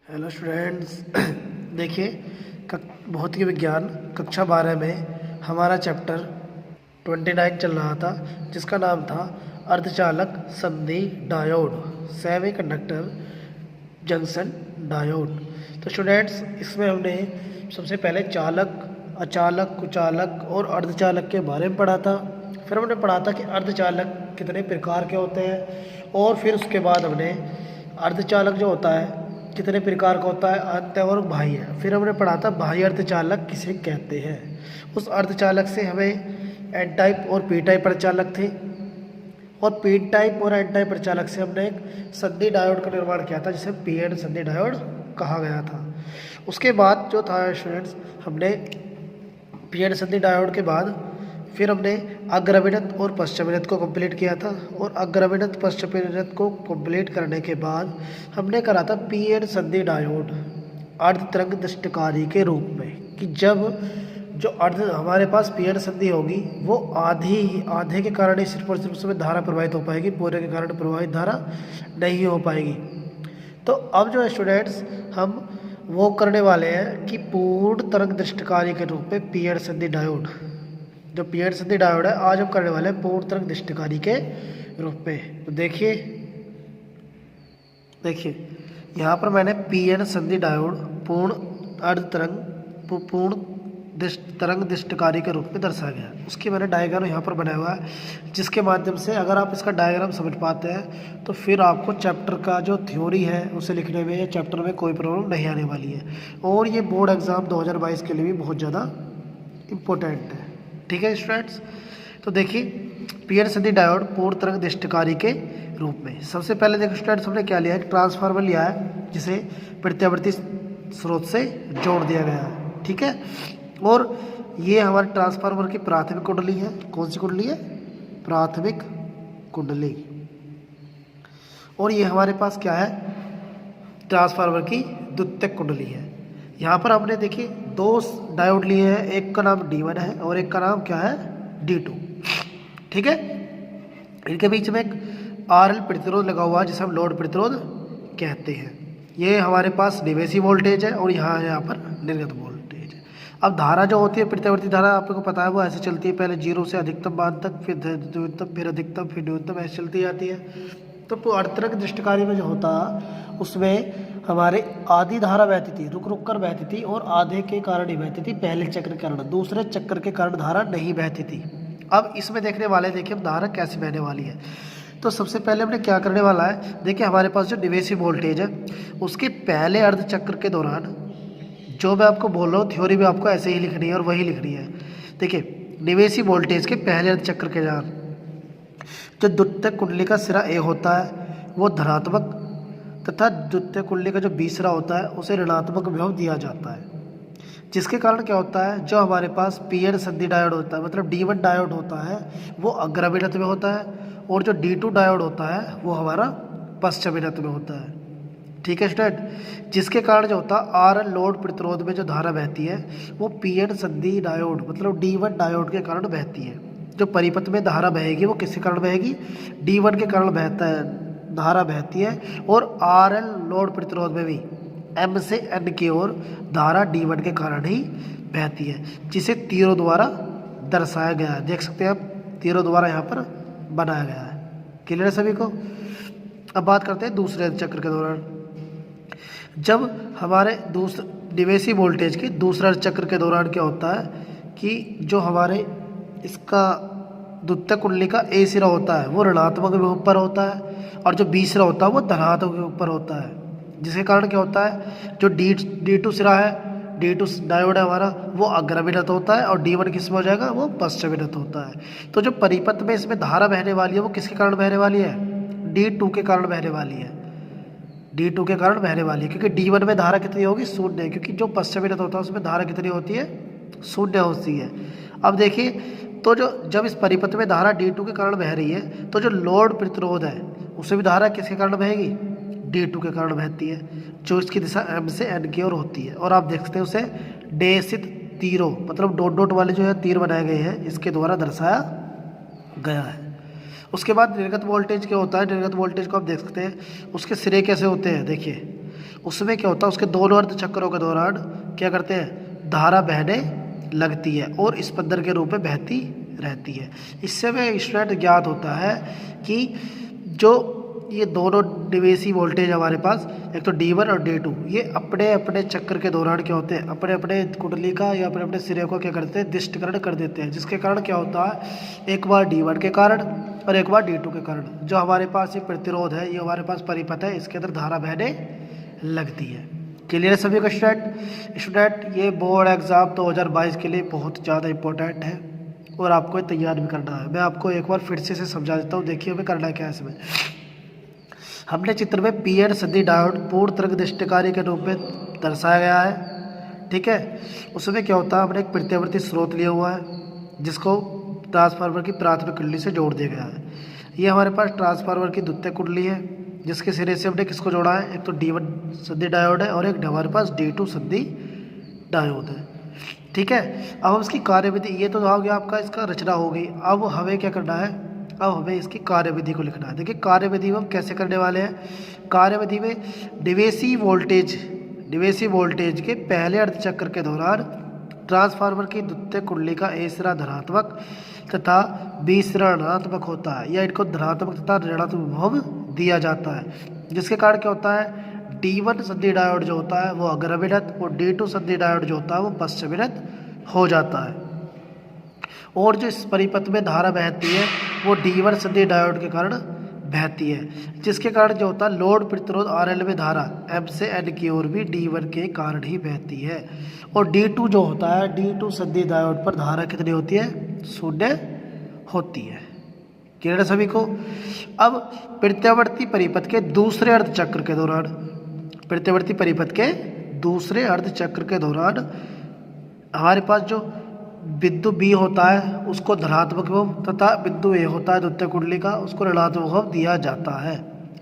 Hello students. देखिए, भौतिक विज्ञान कक्षा 12 में हमारा चैप्टर 29 चल रहा था, जिसका नाम था अर्धचालक संधि diode, semi conductor junction diode. तो स्टूडेंट्स, इसमें हमने सबसे पहले चालक, अचालक, कुचालक और अर्धचालक के बारे में पढ़ा था। फिर हमने पढ़ा था कि अर्धचालक कितने प्रकार के होते हैं, और फिर उसके बाद हमने अर्धचालक जो होता है कितने प्रकार का होता है, अंत्य और बाह्य। फिर हमने पढ़ा था बाह्य अर्धचालक किसे कहते हैं। उस अर्धचालक से हमें एन टाइप और पी टाइप अर्धचालक थे, और पी टाइप और एन टाइप अर्धचालक से हमने एक संधि डायोड का निर्माण किया था, जिसे पी एन संधि डायोड कहा गया था। उसके बाद जो था स्टूडेंट्स, हमने पी एन संधि डायोड के बाद फिर हमने अग्रविनत और पश्चविनत को कंप्लीट किया था, और अग्रविनत पश्चविनत को कंप्लीट करने के बाद हमने करा था पी एन संधि डायोड अर्धतरंग दृष्टिकारी के रूप में, कि जब जो अर्ध हमारे पास पी एन संधि होगी वो आधे के कारण ही सिर्फ और सिर्फ उसमें धारा प्रवाहित हो पाएगी, पूरे के कारण प्रवाहित धारा नहीं हो पाएगी। तो अब जो है स्टूडेंट्स, हम वो करने वाले हैं कि पूर्ण तरंग दृष्टिकारी के रूप में पी एन संधि डायोड, जो पी एन संधि डायोड है, आज हम करने वाले हैं पूर्ण तरंग दृष्टिकारी के रूप में। तो देखिए यहाँ पर मैंने पी एन संधि डायोड पूर्ण तरंग दृष्टिकारी के रूप में दर्शाया गया। उसकी मैंने डायग्राम यहाँ पर बनाया हुआ है, जिसके माध्यम से अगर आप इसका डायग्राम समझ पाते हैं तो फिर आपको चैप्टर का जो थ्योरी है उसे लिखने में या चैप्टर में कोई प्रॉब्लम नहीं आने वाली है, और ये बोर्ड एग्ज़ाम 2022 के लिए भी बहुत ज़्यादा इम्पोर्टेंट है। ठीक है स्टूडेंट्स, तो देखिए पी एन संधि डायोड पूर्ण तरंग दृष्टिकारी के रूप में। सबसे पहले देखो स्टूडेंट्स, हमने क्या लिया है, ट्रांसफार्मर लिया है जिसे प्रत्यावर्ती स्रोत से जोड़ दिया गया है। ठीक है, और ये हमारे ट्रांसफार्मर की प्राथमिक कुंडली है। कौन सी कुंडली है? प्राथमिक कुंडली। और ये हमारे पास क्या है, ट्रांसफार्मर की द्वितीयक कुंडली है। यहाँ पर हमने देखिए दो डायोड लिए हैं, एक का नाम D1 है और एक का नाम क्या है, D2। ठीक है, इनके बीच में एक RL प्रतिरोध लगा हुआ है, जिसे हम लोड प्रतिरोध कहते हैं। ये हमारे पास निवेशी वोल्टेज है, और यहाँ पर निर्गत वोल्टेज है। अब धारा जो होती है, प्रत्यावर्ती धारा आपको पता है, वो ऐसे चलती है, पहले 0 से अधिकतम मान तक, फिर न्यूनतम, फिर अधिकतम, फिर न्यूनतम, ऐसे चलती जाती है। तो अर्धतरंग दृष्टिकारी में जो होता उसमें हमारे आधी धारा बहती थी, रुक रुक कर बहती थी, और आधे के कारण ही बहती थी, पहले चक्र के कारण। दूसरे चक्कर के कारण धारा नहीं बहती थी। अब इसमें देखने वाले, देखिए हम धारा कैसे बहने वाली है। तो सबसे पहले हमने क्या करने वाला है, देखिए हमारे पास जो निवेशी वोल्टेज है उसके पहले अर्ध चक्र के दौरान, जो मैं आपको बोल रहा हूँ थ्योरी में आपको ऐसे ही लिखनी है और वही लिखनी है। देखिए निवेशी वोल्टेज के पहले अर्ध चक्र के दौरान जो द्वितीयक कुंडली का सिरा ए होता है वो धनात्मक, तथा द्वितीयक कुंडली का जो बी सिरा होता है उसे ऋणात्मक विभव दिया जाता है। जिसके कारण क्या होता है, जो हमारे पास पी एन संधि डायोड होता है, मतलब D1 डायोड होता है, वो अग्रविनत में होता है, और जो D2 डायोड होता है वो हमारा पश्चविनत में होता है। ठीक है स्टूडेंट, जिसके कारण जो होता है RL लोड प्रतिरोध में जो धारा बहती है वो पी एन संधि डायोड मतलब D1 डायोड के कारण बहती है। जो परिपथ में धारा बहेगी वो किसके कारण बहेगी, D1 के कारण बहता है, धारा बहती है। और RL लोड प्रतिरोध में भी M से N की ओर धारा D1 के कारण ही बहती है, जिसे तीरों द्वारा दर्शाया गया है। देख सकते हैं आप, तीरों द्वारा यहाँ पर बनाया गया है। क्लियर है सभी को? अब बात करते हैं दूसरे चक्र के दौरान। जब हमारे निवेशी वोल्टेज के दूसरा चक्र के दौरान क्या होता है कि जो हमारे इसका द्वितीयक कुंडली का ए सिरा होता है वो ऋणात्मक विभव पर होता है, और जो बी सिरा होता है वो धनात्मक विभव पर होता है। जिसके कारण क्या होता है, जो D2 सिरा है, D2 डायोड है हमारा, वो अग्रविनत होता है, और D1 किस में हो जाएगा, वो पश्चविनत होता है। तो जो परिपथ में इसमें धारा बहने वाली है वो किसके कारण बहने वाली है, D2 के कारण बहने वाली है। D2 के कारण बहने वाली है, क्योंकि D1 में धारा कितनी होगी, शून्य, क्योंकि जो पश्चविनत होता है उसमें धारा कितनी होती है, शून्य होती है। अब देखिए, तो जब इस परिपथ में धारा D2 के कारण बह रही है, तो जो लोड प्रतिरोध है उसे भी धारा किसके कारण बहेगी, D2 के कारण बहती है, जो इसकी दिशा M से N की ओर होती है। और आप देख सकते हैं उसे डेसित तीरों, मतलब डॉट डॉट वाले जो है तीर बनाए गए हैं, इसके द्वारा दर्शाया गया है। उसके बाद निर्गत वोल्टेज क्या होता है, निर्गत वोल्टेज को आप देख सकते हैं, उसके सिरे कैसे होते हैं। देखिए उसमें क्या होता है, उसके दोनों अर्धचक्रों के दौरान क्या करते हैं, धारा बहने लगती है और स्पंदन के रूप में बहती रहती है। इससे हमें स्टूडेंट ज्ञात होता है कि जो ये दोनों डिवेसी वोल्टेज हमारे पास, एक तो D1 और D2, ये अपने अपने चक्कर के दौरान क्या होते हैं, अपने अपने कुंडली का या अपने अपने सिरे को क्या करते हैं, दिष्टकरण कर देते हैं, जिसके कारण क्या होता है, एक बार D1 के कारण और एक बार D2 के कारण जो हमारे पास ये प्रतिरोध है, ये हमारे पास परिपथ है, इसके अंदर धारा बहने लगती है। क्लियर सभी का स्टूडेंट ये बोर्ड एग्ज़ाम 2022 के लिए बहुत ज़्यादा इंपॉर्टेंट है और आपको ये तैयार भी करना है। मैं आपको एक बार फिर से समझा देता हूँ। देखिए हमें करना क्या है इसमें। हमने चित्र में पी एन सदी डायोड पूर्ण तरंग दृष्टिकारी के रूप में दर्शाया गया है, ठीक है। उसमें क्या होता है, हमने एक प्रत्यावर्ती स्रोत लिया हुआ है जिसको ट्रांसफार्मर की प्राथमिक कुंडली से जोड़ दिया गया है। ये हमारे पास ट्रांसफार्मर की द्वितीयक कुंडली है जिसके सिरे से हमने किसको जोड़ा है, एक तो D1 सदी डायोड है और एक हमारे पास D2 सदी डायोड है, ठीक है। अब इसकी कार्यविधि, ये तो हो गया आपका, इसका रचना हो गई। अब हमें क्या करना है, अब हमें इसकी कार्यविधि को लिखना है। देखिए कार्यविधि हम कैसे करने वाले हैं। कार्यविधि में डिवेसी वोल्टेज के पहले अर्धचक्र के दौरान ट्रांसफार्मर की द्वितीयक कुंडली का ए सिरा धनात्मक तथा बी सिरा ऋणात्मक होता है, या इनको धनात्मक तथा ऋणात्मक विभव दिया जाता है, जिसके कारण क्या होता है, D1 सदी डायोड जो होता है वो अग्रविनत और D2 सदी डायोड जो होता है वो पश्चविनत हो जाता है। और जो इस परिपथ में धारा बहती है वो D1 सदी डायोड के कारण बहती है, जिसके कारण जो होता है लोड प्रतिरोध RL में धारा M से N की ओर भी D1 के कारण ही बहती है। और D2 जो होता है, D2 सदी डायोड पर धारा कितनी होती है, 0 होती है। क्लियर है सभी को। अब प्रत्यावर्ती परिपथ के दूसरे अर्धचक्र के दौरान, प्रत्यावर्ती परिपथ के दूसरे अर्धचक्र के दौरान हमारे पास जो बिंदु B होता है उसको धनात्मक विभव तथा बिंदु A होता है द्वितीयक कुंडली का, उसको ऋणात्मक विभव दिया जाता है,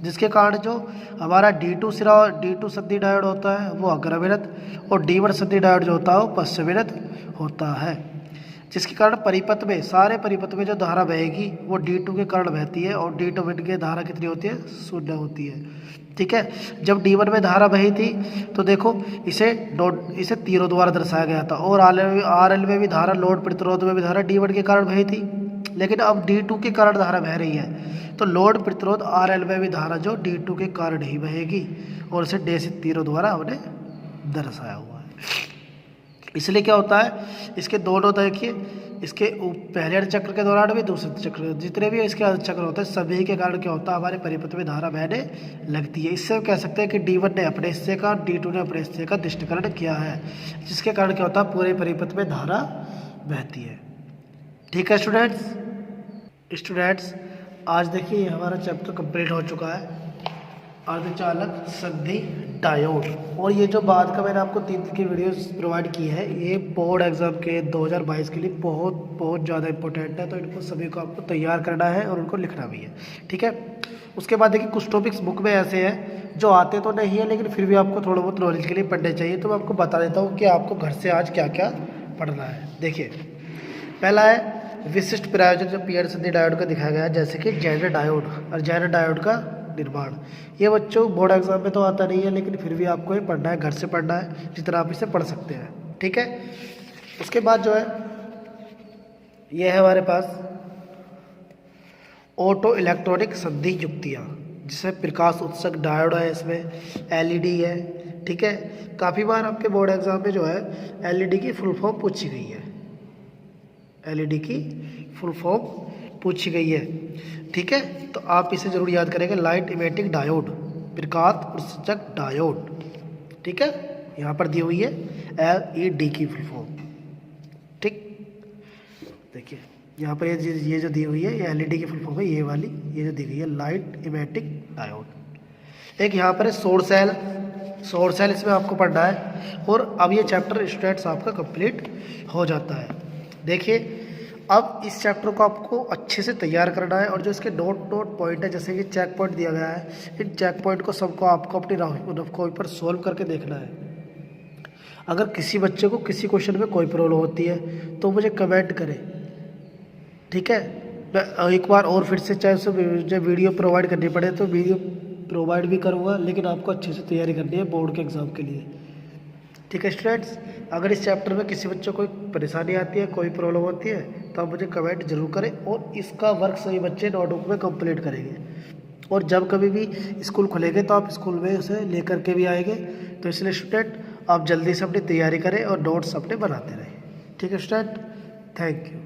जिसके कारण जो हमारा D2 सिरा और D2 सदी डायोड होता है वो अग्रविनत और D1 सदी डायोड जो होता है वो पश्चविनत होता है, जिसके कारण परिपथ में, सारे परिपथ में जो धारा बहेगी वो D2 के कारण बहती है और D2 में की धारा कितनी होती है, 0 होती है, ठीक है। जब D1 में धारा बही थी तो देखो इसे तीरों द्वारा दर्शाया गया था और RL में भी धारा, लोड प्रतिरोध में भी धारा D1 के कारण बही थी, लेकिन अब D2 के कारण धारा बह रही है तो लोड प्रतिरोध RL में भी धारा जो D2 के कारण ही बहेगी और इसे डे से तीरों द्वारा हमने दर्शाया हुआ है। इसलिए क्या होता है, इसके दोनों देखिए, इसके पहले अर्धचक्र के दौरान भी दूसरे चक्र, जितने भी इसके अर्धचक्र होते हैं सभी के कारण क्या होता है, हमारे परिपथ में धारा बहने लगती है। इससे हम कह सकते हैं कि D1 ने अपने हिस्से का, D2 ने अपने हिस्से का दिष्टकरण किया है, जिसके कारण क्या होता है, पूरे परिपथ में धारा बहती है। ठीक है स्टूडेंट्स आज देखिए हमारा चैप्टर कंप्लीट हो चुका है, अर्धचालक संधि डायोड। और ये जो बाद का मैंने आपको 3 की वीडियोस प्रोवाइड की है, ये बोर्ड एग्जाम के 2022 के लिए बहुत ज़्यादा इंपॉर्टेंट है, तो इनको सभी को आपको तैयार करना है और उनको लिखना भी है, ठीक है। उसके बाद देखिए कुछ टॉपिक्स बुक में ऐसे हैं जो आते तो नहीं है लेकिन फिर भी आपको थोड़ा बहुत नॉलेज के लिए पढ़ने चाहिए, तो मैं आपको बता देता हूँ कि आपको घर से आज क्या क्या पढ़ना है। देखिए पहला है विशिष्ट प्रयोजन, जो पी एन सदी डायोड का दिखाया गया है, जैसे कि जेनर डायोड और जेनर डायोड का निर्माण। ये बच्चों बोर्ड एग्जाम में तो आता नहीं है लेकिन फिर भी आपको ये पढ़ना है, घर से पढ़ना है जितना आप इसे पढ़ सकते हैं, ठीक है। उसके बाद जो है ये है हमारे पास ऑटो इलेक्ट्रॉनिक संधि युक्तियाँ, जिसमें प्रकाश उत्सर्ग डायोड है, इसमें एलईडी है, ठीक है। काफ़ी बार आपके बोर्ड एग्जाम में जो है एलईडी की फुल फॉर्म पूछी गई है, एलईडी की फुल फॉर्म पूछी गई है, ठीक है। तो आप इसे जरूर याद करेंगे, लाइट इमेटिंग डायोड, प्रकाश उत्सर्जक डायोड, ठीक है। यहाँ पर दी हुई है एलईडी की फुल फॉर्म, ठीक। देखिए यहाँ पर ये जो दी हुई है ये एलईडी की फुल फॉर्म है, ये वाली ये जो दी गई है लाइट इमेटिंग डायोड। एक यहाँ पर है सौर सेल इसमें आपको पढ़ना है। और अब ये चैप्टर स्टूडेंट्स आपका कंप्लीट हो जाता है। देखिए अब इस चैप्टर को आपको अच्छे से तैयार करना है और जो इसके डॉट पॉइंट है, जैसे कि चेक पॉइंट दिया गया है, इन चेक पॉइंट को सबको आपको अपनी रफ कॉपी पर सोल्व करके देखना है। अगर किसी बच्चे को किसी क्वेश्चन में कोई प्रॉब्लम होती है तो मुझे कमेंट करें, ठीक है। मैं एक बार और फिर से चाहे उसे वीडियो प्रोवाइड करनी पड़े तो वीडियो प्रोवाइड भी करूँगा, लेकिन आपको अच्छे से तैयारी करनी है बोर्ड के एग्ज़ाम के लिए। ठीक है स्टूडेंट्स, अगर इस चैप्टर में किसी बच्चे को कोई परेशानी आती है, कोई प्रॉब्लम होती है, तो आप मुझे कमेंट जरूर करें और इसका वर्क सभी बच्चे नोटबुक में कंप्लीट करेंगे। और जब कभी भी स्कूल खुलेंगे तो आप स्कूल में उसे लेकर के भी आएंगे। तो इसलिए स्टूडेंट आप जल्दी से अपनी तैयारी करें और नोट्स अपने बनाते रहें। ठीक है स्टूडेंट, थैंक यू।